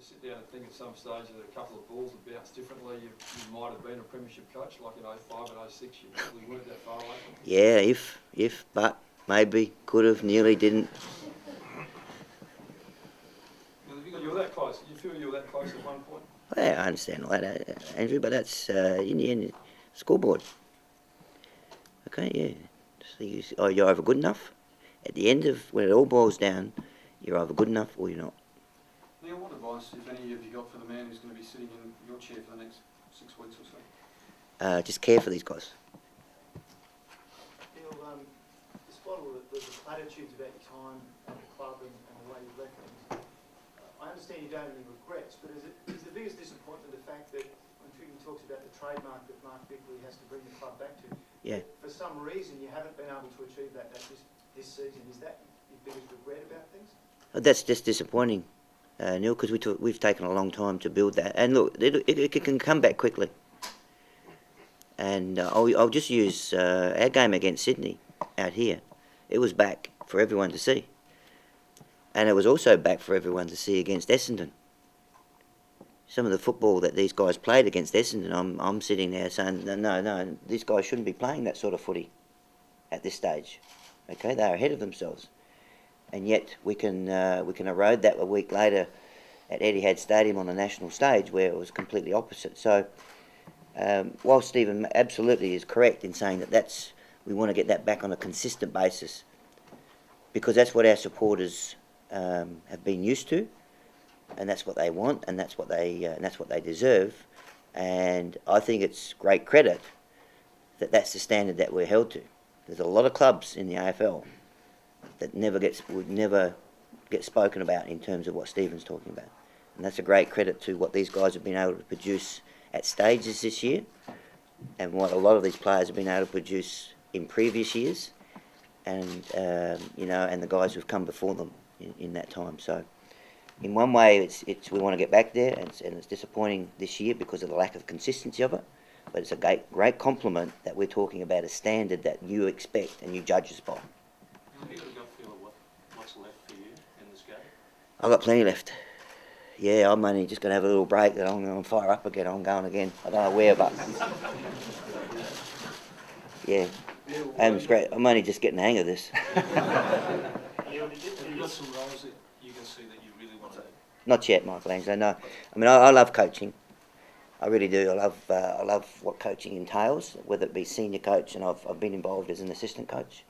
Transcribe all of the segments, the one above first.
sit down and think at some stage that a couple of balls have bounced differently, you might have been a premiership coach, like in 05 and 06, you probably weren't that far away from it. Yeah, if, but, maybe, could have, nearly, didn't. You were that close. You feel you were that close at one point? Yeah, I understand all that, Andrew, but that's, in the end, scoreboard. Okay, yeah. So you're either good enough. At the end of, when it all boils down, you're either good enough or you're not. Neil, what advice, if any, have you got for the man who's going to be sitting in your chair for the next 6 weeks or so? Just care for these guys. Neil, despite all the platitudes about your time at the club and the way you've left things, I understand you don't have any regrets, but is the biggest disappointment the fact that when Tricky talks about the trademark that Mark Bickley has to bring the club back to, Yeah. for some reason you haven't been able to achieve that this season? Is that your biggest regret about things? That's just disappointing, Neil, because we've taken a long time to build that. And look, it can come back quickly. And I'll just use our game against Sydney out here. It was back for everyone to see. And it was also back for everyone to see against Essendon. Some of the football that these guys played against Essendon, I'm sitting there saying, no, these guys shouldn't be playing that sort of footy at this stage. Okay, they're ahead of themselves. And yet we can erode that a week later at Etihad Stadium on the national stage where it was completely opposite. So while Stephen absolutely is correct in saying that we want to get that back on a consistent basis, because that's what our supporters have been used to, and that's what they want, and that's what they deserve. And I think it's great credit that that's the standard that we're held to. There's a lot of clubs in the AFL that would never get spoken about in terms of what Stephen's talking about, and that's a great credit to what these guys have been able to produce at stages this year, and what a lot of these players have been able to produce in previous years, and and the guys who've come before them in that time. So, in one way, we want to get back there, and it's disappointing this year because of the lack of consistency of it. But it's a great compliment that we're talking about a standard that you expect and you judge us by. Have you got a gut feel of what's left for you in this game? I've got plenty left. Yeah, I'm only just going to have a little break, then I'm going to fire up again. I'm going again. I don't know where, but yeah, it's great. I'm only just getting the hang of this. Have you got some roles that you can see that you really want to do? Not yet, Michelangelo. No, I mean I love coaching. I really do. I love what coaching entails, whether it be senior coach, and I've been involved as an assistant coach,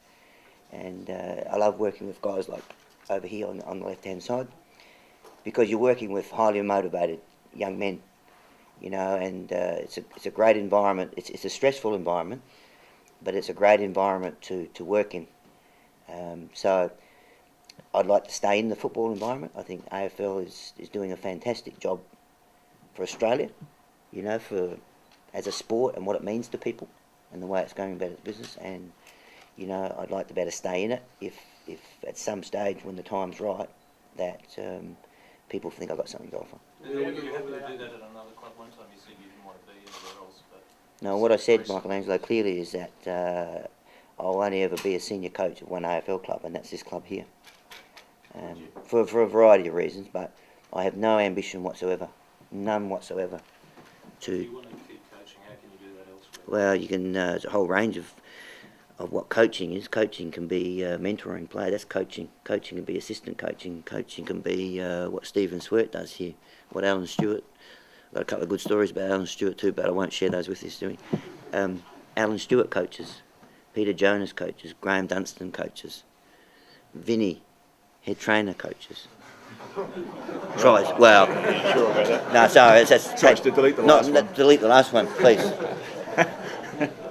and I love working with guys like over here on the left-hand side, because you're working with highly motivated young men, and it's a great environment. It's a stressful environment, but it's a great environment to work in. So I'd like to stay in the football environment. I think AFL is doing a fantastic job for Australia, as a sport and what it means to people and the way it's going about its business. And, I'd like to be able to stay in it if at some stage when the time's right that people think I've got something to offer. You happy to do that at another club? One time you said you didn't want to be anywhere else. But no, what I said, Michelangelo, clearly is that I'll only ever be a senior coach of one AFL club, and that's this club here. For a variety of reasons, but I have no ambition whatsoever, none whatsoever. If you want to keep coaching, how can you do that elsewhere? Well, you can. There's a whole range of what coaching is. Coaching can be mentoring play. That's coaching. Coaching can be assistant coaching. Coaching can be what Stephen Swert does here. What Alan Stewart. I've got a couple of good stories about Alan Stewart too, but I won't share those with you. Alan Stewart coaches, Peter Jonas coaches, Graham Dunstan coaches, Vinny, head trainer coaches. Tries. Well, no, sorry. That's to delete the last one. Delete the last one, please.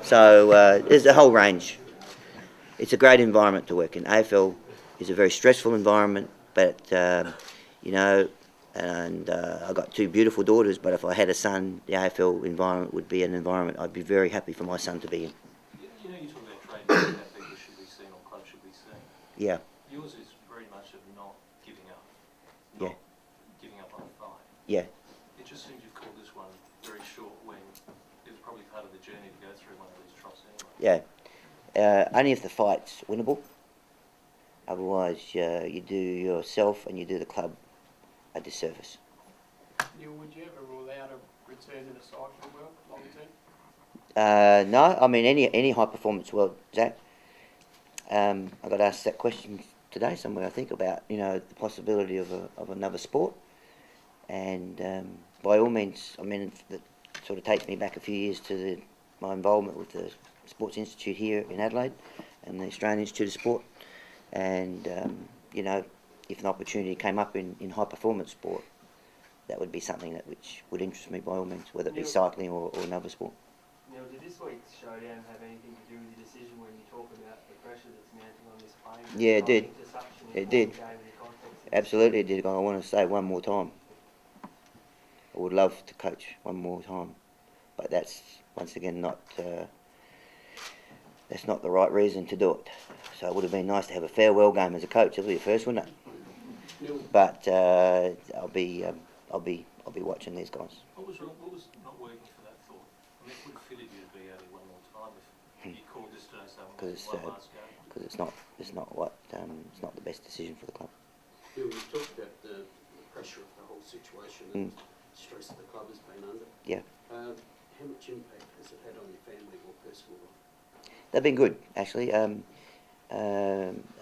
So there's a whole range. It's a great environment to work in. AFL is a very stressful environment, but and I've got two beautiful daughters. But if I had a son, the AFL environment would be an environment I'd be very happy for my son to be in. You talk about trade, how people should be seen or clubs should be seen. Yeah. Yours is very much of not giving up. Yeah. Giving up on the fight. Yeah. It just seems you've called this one very short when it was probably part of the journey to go through one of these troughs anyway. Yeah. Only if the fight's winnable. Otherwise, you do yourself and you do the club a disservice. Neil, would you ever rule out a return to the cycling world long term? No, I mean any high performance world, Zach. I got asked that question today somewhere, I think, about the possibility of another sport, and by all means, I mean that sort of takes me back a few years to my involvement with the Sports Institute here in Adelaide and the Australian Institute of Sport, and if an opportunity came up in high performance sport, that would be something which would interest me by all means, whether it be cycling or another sport. Now, did this week's showdown have anything to do with your decision when you talk about the pressure that's mounting on this plane? Yeah, it did. It did. Absolutely. Absolutely, it did. I want to say one more time. I would love to coach one more time, but that's once again that's not the right reason to do it. So it would have been nice to have a farewell game as a coach. That'll be the first, wouldn't it? But I'll be watching these guys. What was not working for that thought? I mean, it would have fitted you to be only one more time if you called this today saying one last game. Because it's not the best decision for the club. Bill, you've talked about the pressure of the whole situation and stress that the club has been under. Yeah. How much impact has it had on your family or personal life? They've been good, actually. I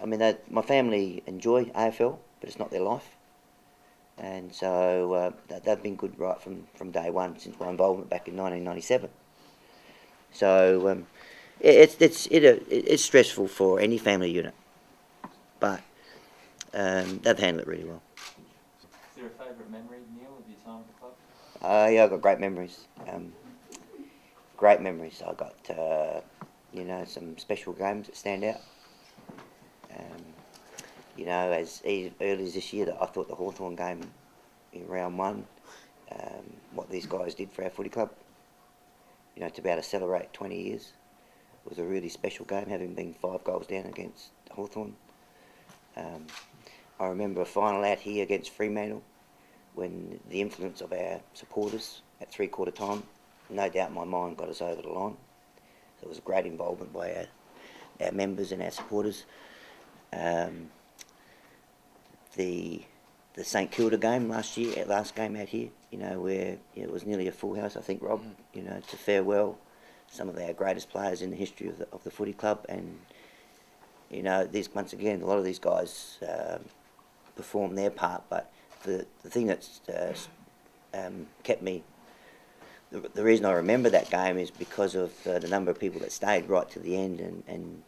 mean, my family enjoy AFL, but it's not their life. And so they've been good right from day one since my involvement back in 1997. So it's stressful for any family unit, but they've handled it really well. Is there a favourite memory, Neil, of your time at the club? Yeah, I've got great memories. Great memories. I got some special games that stand out. As early as this year, that I thought the Hawthorn game in round one, what these guys did for our footy club, to be able to celebrate 20 years, was a really special game, having been 5 goals down against Hawthorn. I remember a final out here against Fremantle, when the influence of our supporters at 3/4 time, no doubt in my mind, got us over the line. So it was a great involvement by our members and our supporters. The St Kilda game last year, our last game out here, where it was nearly a full house, I think, Rob, to farewell some of our greatest players in the history of the footy club. And once again, a lot of these guys performed their part, but the thing that's kept me, the reason I remember that game is because of the number of people that stayed right to the end and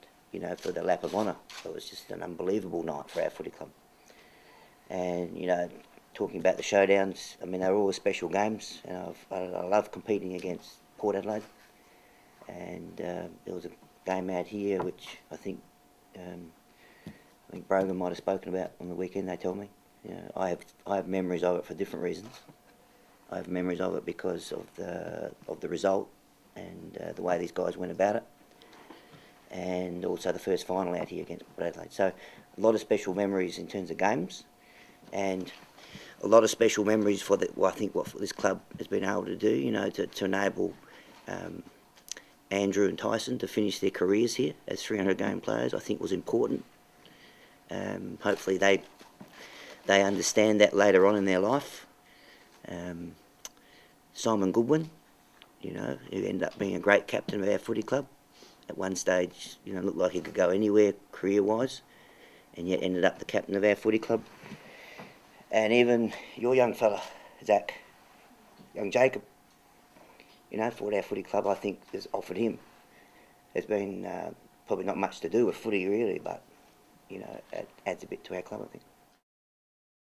for the lap of honour. So it was just an unbelievable night for our footy club. And talking about the showdowns, I mean, they're all special games, and I love competing against Port Adelaide. And there was a game out here which I think Brogan might have spoken about on the weekend. They told me. I have memories of it for different reasons. I have memories of it because of the result and the way these guys went about it, and also the first final out here against Port Adelaide. So a lot of special memories in terms of games, and a lot of special memories for I think what this club has been able to do, to enable Andrew and Tyson to finish their careers here as 300-game players, I think was important. Hopefully they understand that later on in their life. Simon Goodwin, who ended up being a great captain of our footy club. At one stage, looked like he could go anywhere career-wise, and yet ended up the captain of our footy club. And even your young fella, Zach, young Jacob, for our footy club, I think has offered him. There's been probably not much to do with footy really, but it adds a bit to our club, I think.